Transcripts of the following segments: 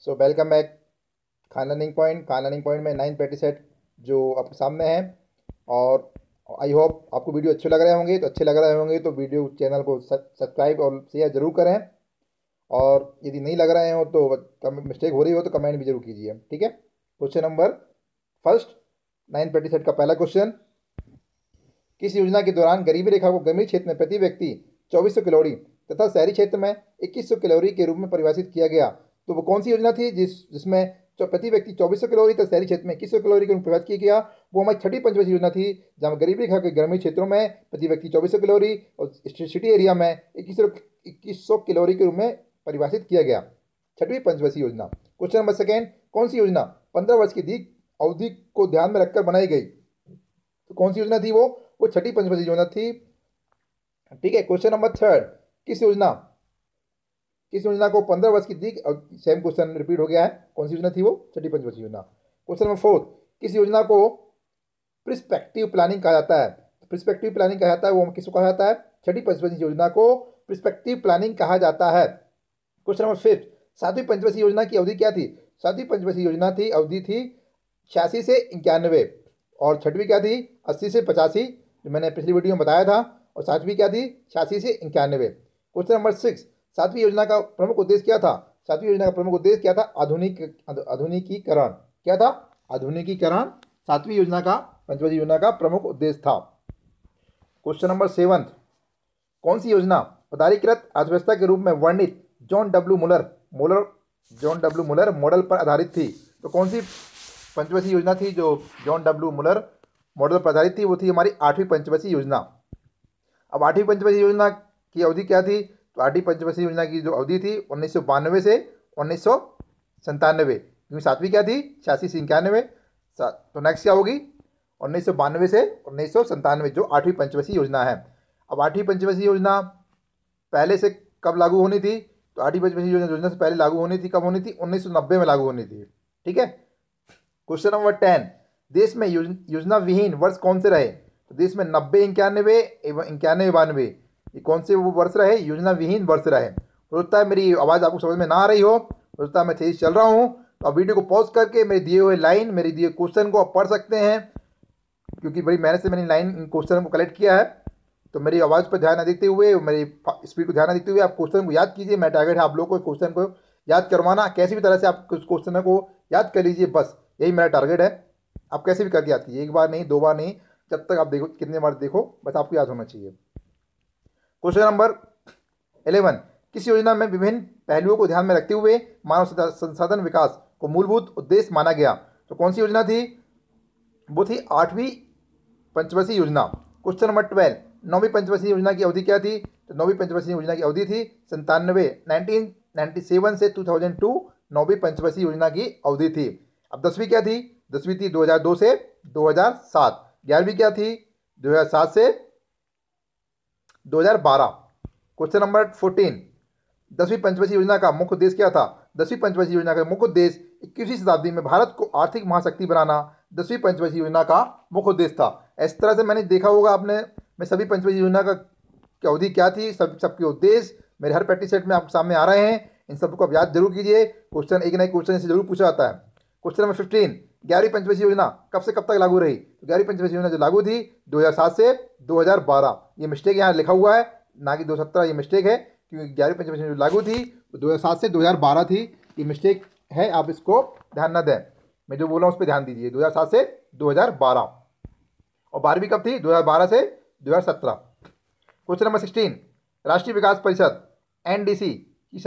So welcome back. Khan learning point में 9 practice set जो आपके सामने है। और आई होप आपको वीडियो अच्छे लग रहे होंगे। तो अच्छे लग रहे होंगे तो वीडियो चैनल को सब्सक्राइब और शेयर जरूर करें। और यदि नहीं लग रहे हो तो मिस्टेक हो रही हो तो कमेंट भी जरूर कीजिए, ठीक है। Question number first, 9 practice set का पहला क्वेश्चन। किस योजना के दौरान गरीबी रेखा को ग्रामीण क्षेत्र में प्रति व्यक्ति 2400 कैलोरी तथा शहरी क्षेत्र में 2100 कैलोरी के रूप में परिभाषित किया गया? तो वो कौन सी योजना थी जिसमें प्रति व्यक्ति 2400 कैलोरी तथा शहरी क्षेत्र में 2100 कैलोरी के रूप में परिभाषित किया गया? वो हमारी छठी पंचवर्षीय योजना थी, जहाँ गरीबी रेखा के ग्रामीण क्षेत्रों में प्रति व्यक्ति 2400 कैलोरी और सिटी एरिया में 2100 कैलोरी के रूप में परिभाषित किया गया। छठवीं पंचवर्षीय योजना। क्वेश्चन नंबर सेकेंड, कौन सी योजना 15 वर्ष की दीर्घ अवधि को ध्यान में रखकर बनाई गई? तो कौन सी योजना थी वो छठी पंचवर्षीय योजना थी, ठीक है। क्वेश्चन नंबर थर्ड, किस योजना को 15 वर्ष की दीर्घ, सेम क्वेश्चन रिपीट हो गया है, कौन सी योजना थी वो? छठी पंचवर्षीय योजना। क्वेश्चन नंबर फोर्थ, किस योजना को प्रिस्पेक्टिव प्लानिंग कहा जाता है? प्रिस्पेक्टिव प्लानिंग कहा जाता है, वो किसको कहा जाता है? छठी पंचवर्षीय योजना को प्रिस्पेक्टिव प्लानिंग कहा जाता है। क्वेश्चन नंबर फिफ्थ, सातवीं पंचवर्षीय योजना की अवधि क्या थी? सातवीं पंचवर्षीय योजना थी अवधि थी 86 से 91 और छठवीं क्या थी? 80 से 85, जो मैंने पिछली वीडियो में बताया था। और सातवीं क्या थी? 86 से 91। क्वेश्चन नंबर सिक्स, सातवीं योजना का प्रमुख उद्देश्य क्या था? सातवीं योजना का प्रमुख उद्देश्य क्या था? आधुनिकीकरण। क्या था? आधुनिकीकरण सातवीं योजना का, पंचवर्षीय योजना का प्रमुख उद्देश्य था। क्वेश्चन नंबर सेवंथ, कौन सी योजना पदारीकृत अर्थव्यवस्था के रूप में वर्णित जॉन डब्ल्यू मुलर मॉडल पर आधारित थी? तो कौन सी पंचवर्षीय योजना थी जो जॉन डब्ल्यू मुलर मॉडल पर आधारित थी? वो थी हमारी आठवीं पंचवर्षीय योजना। अब आठवीं पंचवर्षीय योजना की अवधि क्या थी? तो आठवीं पंचवर्षीय योजना की जो अवधि थी 1992 से 1997, क्योंकि सातवीं क्या थी? 86 से 91। तो नेक्स्ट क्या होगी? 1992 से 1997, जो आठवीं पंचवर्षीय योजना है। अब आठवीं पंचवर्षीय योजना पहले से कब लागू होनी थी? तो आठवीं पंचवर्षीय योजना से पहले लागू होनी थी, कब होनी थी? 1990 में लागू होनी थी, ठीक है। क्वेश्चन नंबर 10, देश में योजना विहीन वर्ष कौन से रहे? तो देश में 90, 91 एवं 91, 92, ये कौन से वो वर्ष रहे? योजना विहीन वर्ष रहे। हो सकता है मेरी आवाज़ आपको समझ में ना आ रही हो सकता है मैं तेज चल रहा हूँ, तो आप वीडियो को पॉज करके मेरे दिए हुए लाइन, मेरे दिए क्वेश्चन को आप पढ़ सकते हैं, क्योंकि बड़ी मेहनत से मैंने लाइन क्वेश्चन को कलेक्ट किया है। तो मेरी आवाज़ पर ध्यान न देते हुए, मेरी स्पीड को ध्यान न देते हुए आप क्वेश्चन को याद कीजिए। मेरा टारगेट है आप लोगों को क्वेश्चन को याद करवाना। कैसी भी तरह से आप उस क्वेश्चन को याद कर लीजिए, बस यही मेरा टारगेट है। आप कैसे भी करके याद कीजिए, एक बार नहीं, दो बार नहीं, जब तक आप देखो, कितने बार देखो, बस आपको याद होना चाहिए। क्वेश्चन नंबर 11, किस योजना में विभिन्न पहलुओं को ध्यान में रखते हुए मानव संसाधन विकास को मूलभूत उद्देश्य माना गया? तो कौन सी योजना थी? वो थी आठवीं पंचवर्षीय योजना। क्वेश्चन नंबर 12, नौवीं पंचवर्षीय योजना की अवधि क्या थी? तो नौवीं पंचवर्षीय योजना की अवधि थी 1997 से 2002, नौवीं पंचवर्षीय योजना की अवधि थी। अब 10वीं क्या थी? 10वीं थी 2002 से 2007। 11वीं क्या थी? 2007 से 2012। क्वेश्चन नंबर 14, 10वीं पंचवर्षीय योजना का मुख्य उद्देश्य क्या था? 10वीं पंचवर्षीय योजना का मुख्य उद्देश्य 21वीं शताब्दी में भारत को आर्थिक महाशक्ति बनाना 10वीं पंचवर्षीय योजना का मुख्य उद्देश्य था। इस तरह से मैंने देखा होगा आपने, मैं सभी पंचवर्षीय योजना का की अवधि क्या थी, सबके उद्देश्य मेरे हर प्रैक्टिस सेट में आपके सामने आ रहे हैं। इन सबको आप याद जरूर कीजिए। क्वेश्चन एक नए क्वेश्चन से जरूर पूछा जाता है। क्वेश्चन नंबर 15, 11वीं पंचवर्षीय योजना कब से कब तक लागू रही? तो 11वीं पंचवर्षीय योजना जो लागू थी 2007 से 2012। ये मिस्टेक यहाँ लिखा हुआ है, ना कि 2017, ये मिस्टेक है, क्योंकि 11वीं पंचवर्षीय योजना लागू थी तो 2007 से 2012 थी। ये मिस्टेक है, आप इसको ध्यान न दें। मैं जो बोल रहा हूँ उस पर ध्यान दीजिए। 2007 से 2012। और 12वीं कब थी? 2012 से 2017। क्वेश्चन नंबर 16, राष्ट्रीय विकास परिषद NDC की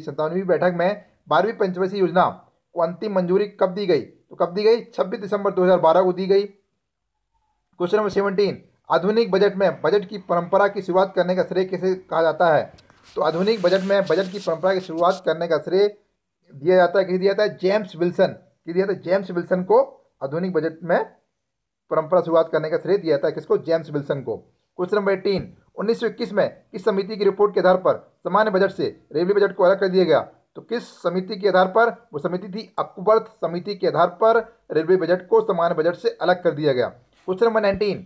57वीं बैठक में 12वीं पंचवर्षीय योजना को अंतिम मंजूरी कब दी गई? तो कब दी गई? 26 दिसंबर 2012 को दी गई। क्वेश्चन नंबर 17, आधुनिक बजट में बजट की परंपरा की शुरुआत करने का श्रेय किसे कहा जाता है? तो आधुनिक बजट में बजट की परंपरा की शुरुआत करने का श्रेय दिया जाता है, किसे दिया जाता है? James Wilson. किसे दिया जाता है? जेम्स विल्सन को आधुनिक बजट में परंपरा शुरुआत करने का श्रेय दिया जाता है, किसको? जेम्स विल्सन को। क्वेश्चन नंबर 18, 1921 में किस समिति की रिपोर्ट के आधार पर सामान्य बजट से रेलवे बजट को अलग कर दिया गया? तो किस समिति के आधार पर? वो समिति थी अकबर्थ समिति के आधार पर रेलवे बजट को सामान्य बजट से अलग कर दिया गया। क्वेश्चन नंबर 19,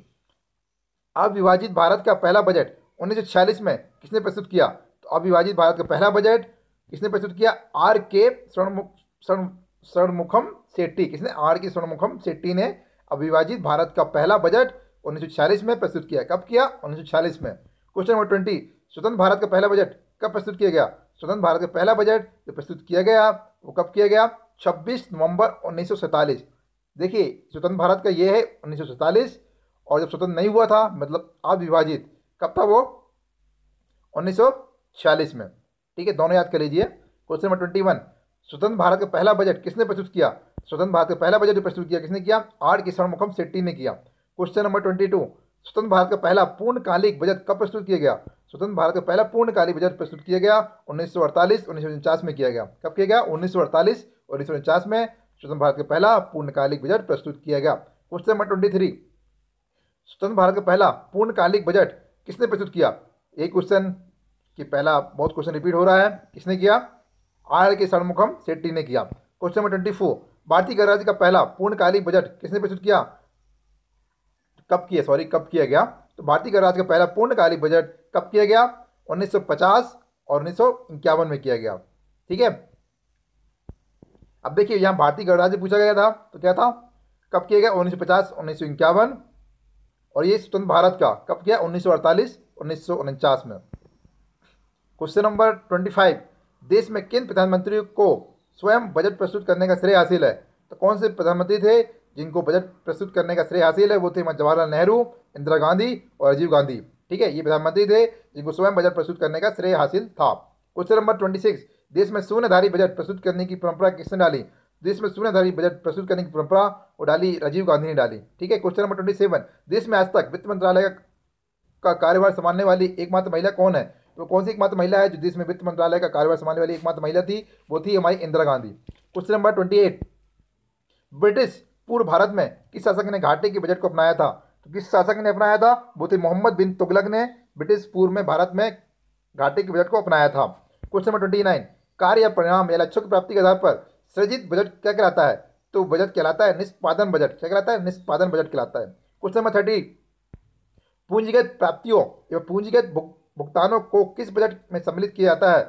अविभाजित भारत का पहला बजट 1946 में किसने प्रस्तुत किया? तो अविभाजित भारत का पहला बजट किसने प्रस्तुत किया? आर के षणमुखम शेट्टी। किसने? आर के षणमुखम शेट्टी ने अविभाजित भारत का पहला बजट 1946 में प्रस्तुत किया। कब किया? 1946 में। क्वेश्चन नंबर 20, स्वतंत्र भारत का पहला बजट कब प्रस्तुत किया गया? स्वतंत्र भारत का पहला बजट जो प्रस्तुत किया गया वो कब किया गया? 26 नवंबर 1947। देखिए, स्वतंत्र भारत का ये है 1947, और जब स्वतंत्र नहीं हुआ था मतलब अविभाजित, कब था वो? 1946 में। ठीक है, दोनों याद कर लीजिए। क्वेश्चन नंबर 21, स्वतंत्र भारत का पहला बजट किसने प्रस्तुत किया? स्वतंत्र भारत का पहला बजट जो प्रस्तुत किया किसने किया? आर के षणमुखम शेट्टी ने किया। क्वेश्चन नंबर 22, स्वतंत्र भारत का पहला पूर्णकालिक बजट कब प्रस्तुत किया गया? स्वतंत्र भारत का पहला पूर्णकालिक बजट प्रस्तुत किया गया 1948-1949 में किया गया। कब किया गया? 1948 और 1949 में स्वतंत्र भारत का पहला पूर्णकालिक बजट प्रस्तुत किया गया। क्वेश्चन नंबर 23, स्वतंत्र भारत का पहला पूर्णकालिक बजट किसने प्रस्तुत किया? एक क्वेश्चन कि पहला बहुत क्वेश्चन रिपीट हो रहा है, किसने किया? आर के षणमुखम शेट्टी ने किया। क्वेश्चन नंबर 24, भारतीय गणराज्य का पहला पूर्णकालिक बजट किसने प्रस्तुत किया? कब किया गया? तो भारतीय गणराज्य का पहला पूर्णकालिक बजट कब किया गया? 1950 और 1951 में किया गया। ठीक है, अब देखिए यहाँ भारतीय गणराज्य पूछा गया था तो क्या था? कब किया गया? 1950 1951। और ये स्वतंत्र भारत का कब किया? 1948 1949 में। क्वेश्चन नंबर 25, देश में किन प्रधानमंत्रियों को स्वयं बजट प्रस्तुत करने का श्रेय हासिल है? तो कौन से प्रधानमंत्री थे जिनको बजट प्रस्तुत करने का श्रेय हासिल है? वो थे जवाहरलाल नेहरू, इंदिरा गांधी और राजीव गांधी। ठीक है, ये प्रधानमंत्री थे जिनको स्वयं बजट प्रस्तुत करने का श्रेय हासिल था। क्वेश्चन नंबर 26, देश में शून्यधारी बजट प्रस्तुत करने की परंपरा किसने डाली? देश में शून्यधारी बजट प्रस्तुत करने की परंपरा वो डाली राजीव गांधी ने डाली। ठीक है, क्वेश्चन नंबर 27, देश में आज तक वित्त मंत्रालय का कार्यभार संभालने वाली एकमात्र महिला कौन है? तो कौन सी एकमात्र महिला है जो देश में वित्त मंत्रालय का कार्यभार संभालने वाली एकमात्र महिला थी? वो थी हमारी Indira Gandhi. Question number 28, British पूर्व भारत में किस शासक ने घाटे के बजट को अपनाया था? तो किस शासक ने अपनाया था? वो थे मोहम्मद बिन तुगलक ने ब्रिटिश पूर्व में भारत में घाटे के बजट को अपनाया था। क्वेश्चन नंबर 29, कार्य या परिणाम या लक्ष्यों की प्राप्ति के आधार पर सृजित बजट क्या कहलाता है? तो बजट कहलाता है निष्पादन बजट। क्या कहलाता है? निष्पादन बजट कहलाता है। क्वेश्चन नंबर 30, पूंजीगत प्राप्तियों एवं पूंजीगत भुगतानों को किस बजट में सम्मिलित किया जाता है?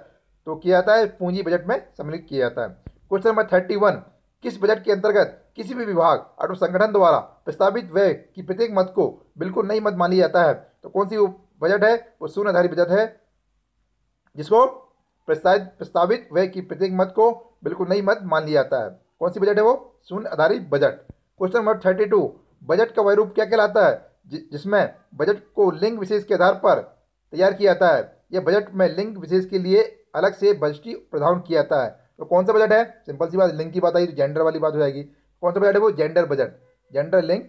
तो किया जाता है पूंजी बजट में सम्मिलित किया जाता है। क्वेश्चन नंबर 31, किस बजट के अंतर्गत किसी भी विभाग अथवा संगठन द्वारा प्रस्तावित व्यय की प्रत्येक मद को बिल्कुल नई मद मान लिया जाता है? तो कौन सी वो बजट है? वो शून्यधारी बजट है, जिसको प्रस्तावित व्यय की प्रत्येक मद को बिल्कुल नई मद मान लिया जाता है। कौन सी बजट है वो? शून्य आधारित बजट। क्वेश्चन नंबर 32, बजट का वह रूप क्या कहलाता है जिसमें बजट को लिंग विशेष के आधार पर तैयार किया जाता है? यह बजट में लिंग विशेष के लिए अलग से बजटीय प्रावधान किया जाता है। तो कौन सा बजट है? सिंपल सी बात, लिंग की बात आई तो जेंडर वाली बात हो जाएगी। कौन सा बजट है वो? Gender budget. जेंडर लिंग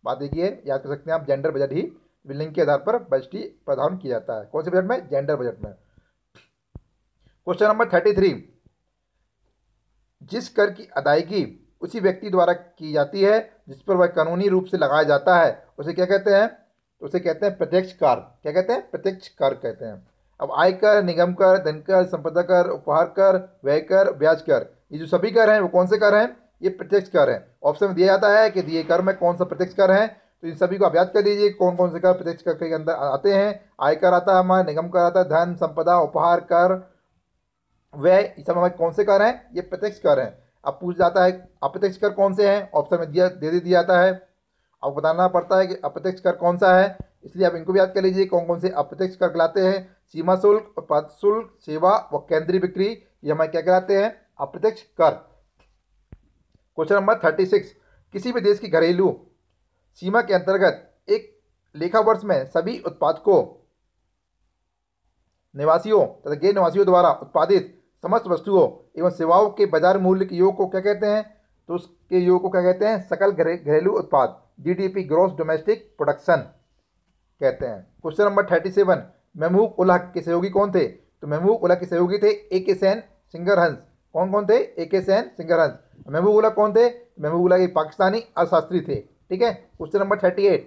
बात देखिए, याद कर सकते हैं आप, जेंडर बजट ही लिंग के आधार पर बजटीय प्रावधान किया जाता है। कौन से बजट में? जेंडर बजट में। क्वेश्चन नंबर 33, जिस कर की अदायगी उसी व्यक्ति द्वारा की जाती है जिस पर वह कानूनी रूप से लगाया जाता है, उसे क्या कहते हैं? उसे कहते हैं प्रत्यक्ष कर। क्या कहते हैं? प्रत्यक्ष कर कहते हैं। अब आयकर, निगम कर, धन कर, संपदा कर, उपहार कर, व्यय कर, ब्याज कर, ये जो सभी कर हैं वो कौन से कर हैं? ये प्रत्यक्ष कर हैं। ऑप्शन में दिया जाता है कि दिए कर में कौन सा प्रत्यक्ष कर है, तो इन सभी को आप याद कर लीजिए कौन कौन से कर प्रत्यक्ष कर के अंदर आते हैं। आयकर आता है हमारा, निगम कर आता है, धन, संपदा, उपहार कर, व्यय, ये सब हमारे कौन से कर हैं? ये प्रत्यक्ष कर हैं। अब पूछ जाता है अप्रत्यक्ष कर कौन से हैं? ऑप्शन में दिया जाता है, अब बताना पड़ता है कि अप्रत्यक्ष कर कौन सा है, इसलिए आप इनको भी याद कर लीजिए कौन कौन से अप्रत्यक्ष कर कहलाते हैं। सीमा शुल्क, उत्पाद शुल्क, सेवा व केंद्रीय बिक्री, ये हमारे क्या कहलाते हैं? अप्रत्यक्ष कर। क्वेश्चन नंबर 36, किसी भी देश की घरेलू सीमा के अंतर्गत एक लेखा वर्ष में सभी उत्पादकों, निवासियों तथा गैर निवासियों द्वारा उत्पादित समस्त वस्तुओं एवं सेवाओं के बाजार मूल्य के योग को क्या कहते हैं? तो उसके योग को क्या कहते हैं? सकल घरेलू उत्पाद, जीडीपी, ग्रॉस डोमेस्टिक प्रोडक्शन कहते हैं। क्वेश्चन नंबर 37, महमूद उल हक के सहयोगी कौन थे? तो महमूद उल हक के सहयोगी थे ए.के. सेन, सिंगर हंस। कौन कौन थे? ए.के. सेन, सिंगर हंस। महमूद उल हक कौन थे? महमूद उल हक एक पाकिस्तानी अर्थशास्त्री थे। ठीक है। क्वेश्चन नंबर 38,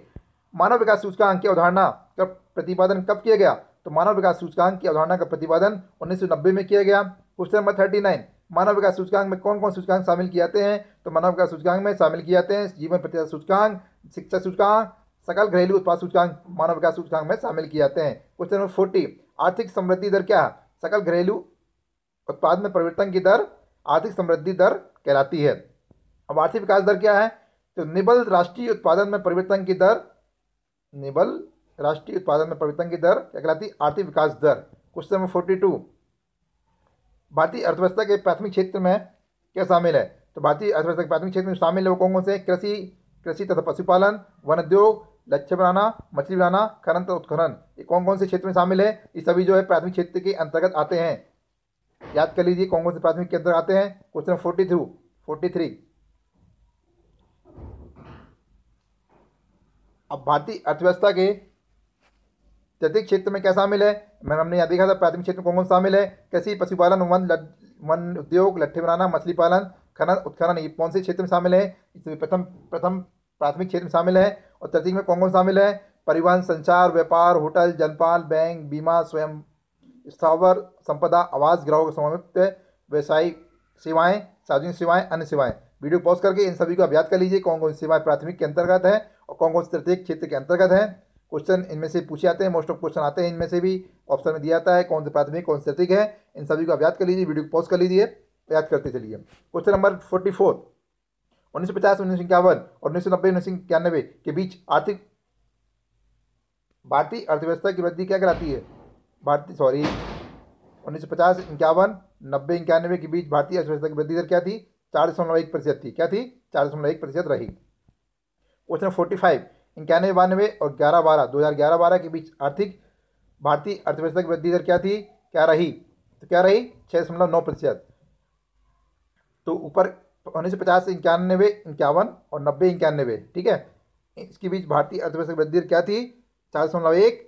मानव विकास सूचकांक की अवधारणा का प्रतिपादन कब किया गया? तो मानव विकास सूचकांक की अवधारणा का प्रतिपादन 1990 में किया गया। क्वेश्चन नंबर 39, मानव विकास सूचकांक में कौन कौन सूचकांक शामिल किए जाते हैं? तो मानव विकास सूचकांक में शामिल किए जाते हैं जीवन प्रतिशत सूचकांक, शिक्षा सूचकांक, सकल घरेलू उत्पाद सूचकांक मानव विकास सूचकांक में शामिल किए जाते हैं। क्वेश्चन नंबर 40, आर्थिक समृद्धि दर क्या है? सकल घरेलू उत्पाद में परिवर्तन की दर आर्थिक समृद्धि दर कहलाती है। अब आर्थिक विकास दर क्या है? तो निबल राष्ट्रीय उत्पादन में परिवर्तन की दर, निबल राष्ट्रीय उत्पादन में परिवर्तन की दर क्या कहलाती है? आर्थिक विकास दर। क्वेश्चन नंबर 42, भारतीय अर्थव्यवस्था के प्राथमिक क्षेत्र में क्या शामिल है? तो भारतीय अर्थव्यवस्था के प्राथमिक क्षेत्र में शामिल है वो कौन कौन से? कृषि तथा पशुपालन, वन उद्योग, लक्ष्य बनाना, मछली बनाना, खनन तथा उत्खनन। ये कौन कौन से क्षेत्र में शामिल है? ये सभी जो है प्राथमिक क्षेत्र के अंतर्गत आते हैं। याद कर लीजिए कौन कौन से प्राथमिक के अंतर्गत आते हैं। क्वेश्चन 43, अब भारतीय अर्थव्यवस्था के तटीय क्षेत्र में क्या शामिल है? हमने यहाँ देखा था प्राथमिक क्षेत्र में कौन कौन शामिल है? कृषि, पशुपालन, वन उद्योग, लट्ठे बनाना, मछली पालन, खनन उत्खनन। ये कौन से क्षेत्र में शामिल है? इसमें प्रथम प्राथमिक क्षेत्र में शामिल है। और तृतीय में कौन कौन शामिल है? परिवहन, संचार, व्यापार, होटल, जनपाल, बैंक, बीमा, स्वयं स्थावर संपदा, आवास, ग्राहक स्वामित्व, व्यवसायिक सेवाएं, सार्वजनिक सेवाएं, अन्य सेवाएं। वीडियो पॉज करके इन सभी को अभ्यास कर लीजिए कौन कौन सी सेवाएं प्राथमिक के अंतर्गत है और कौन कौन से तृतीय क्षेत्र के अंतर्गत है। क्वेश्चन इनमें से पूछे जाते हैं, मोस्ट ऑफ क्वेश्चन आते हैं इनमें से भी, ऑप्शन में दिया जाता है कौन से प्राथमिक कौन से तृतीय है। इन सभी को अभ्यास कर लीजिए, वीडियो पॉज कर लीजिए, याद करते चलिए। क्वेश्चन नंबर 44, 1950, 1951 और 1990, 1991 के बीच भारतीय अर्थव्यवस्था की वृद्धि क्या कहलाती है? 1950, 51, 90, 91 के बीच भारतीय अर्थव्यवस्था की वृद्धि दर क्या थी? 4.1% थी। क्या थी? 4.1% रही। क्वेश्चन 45, 91, 92 और 11-12, 2011-12 के बीच भारतीय अर्थव्यवस्था की वृद्धि दर क्या थी? क्या रही? तो क्या रही? 6.9%। तो ऊपर 1950 से 91, 51 और 90, 91, ठीक है, इसके बीच भारतीय अर्थव्यवस्था की वृद्धि दर क्या थी? 4.1।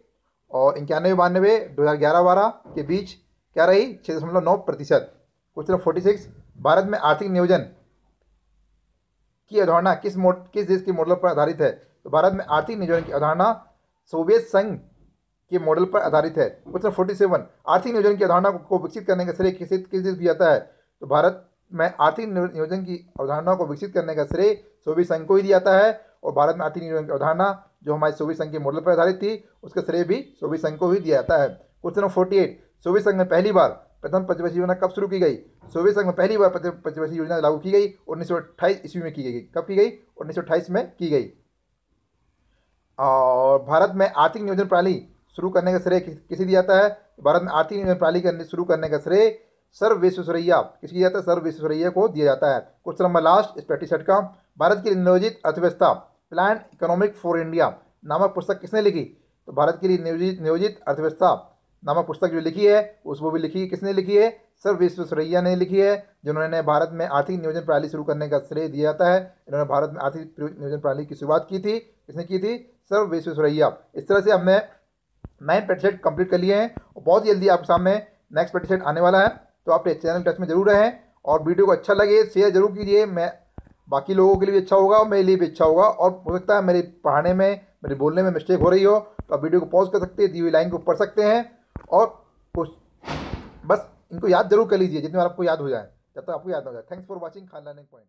और 91, 92, 2011-12 के बीच क्या रही? 6.9%। क्वेश्चन 46, भारत में आर्थिक नियोजन की अवधारणा किस देश के मॉडल पर आधारित है? तो भारत में आर्थिक नियोजन की अवधारणा सोवियत संघ के मॉडल पर आधारित है। क्वेश्चन 47, आर्थिक नियोजन की अवधारणा को विकसित करने का श्रेय किस देश को जाता है? तो भारत में आर्थिक नियोजन की अवधारणा को विकसित करने का श्रेय सोवियत संघ को ही दिया जाता है। और भारत में आर्थिक नियोजन की अवधारणा जो हमारे सोवियत संघ के मॉडल पर आधारित थी उसका श्रेय भी सोवियत संघ को ही दिया जाता है। क्वेश्चन 48, सोवियत संघ में पहली बार प्रथम पंचवर्षीय योजना कब शुरू की गई? सोवियत संघ में पहली बार प्रथम पंचवर्षीय योजना लागू की गई 1928 ईस्वी में की गई। कब की गई? 1928 में की गई। और भारत में आर्थिक नियोजन प्रणाली शुरू करने का श्रेय किसे दिया जाता है? भारत में आर्थिक नियोजन प्रणाली शुरू करने का श्रेय सर विश्वेश्वरैया किसकी जाता है? सर विश्वेश्वरैया को दिया जाता है। क्वेश्चन नंबर लास्ट इस 37 का, भारत की नियोजित अर्थव्यवस्था प्लान इकोनॉमिक फॉर इंडिया नामक पुस्तक किसने लिखी? तो भारत के लिए नियोजित अर्थव्यवस्था नामक पुस्तक जो लिखी है वो भी लिखी किसने लिखी है? सर विश्वेश्वरैया ने लिखी है, जिन्होंने भारत में आर्थिक नियोजन प्रणाली शुरू करने का श्रेय दिया जाता है। इन्होंने भारत में आर्थिक नियोजन प्रणाली की शुरुआत की थी। किसने की थी? सर विश्वेश्वरैया। इस तरह से हमने 9 प्रतिशत कंप्लीट कर लिए हैं और बहुत जल्दी आपके सामने नेक्स्ट प्रतिशत आने वाला है। तो आप चैनल टच में जरूर रहें और वीडियो को अच्छा लगे शेयर जरूर कीजिए। मैं बाकी लोगों के लिए भी अच्छा होगा और मेरे लिए भी अच्छा होगा। और हो सकता है मेरे पढ़ाने में मेरे बोलने में मिस्टेक हो रही हो तो आप वीडियो को पॉज कर सकते हैं, दी हुई लाइन को पढ़ सकते हैं और कुछ बस इनको याद जरूर कर लीजिए जितनी बार आपको याद हो जाए, जब तक आपको याद हो जाए। Thanks for watching Khan learning point.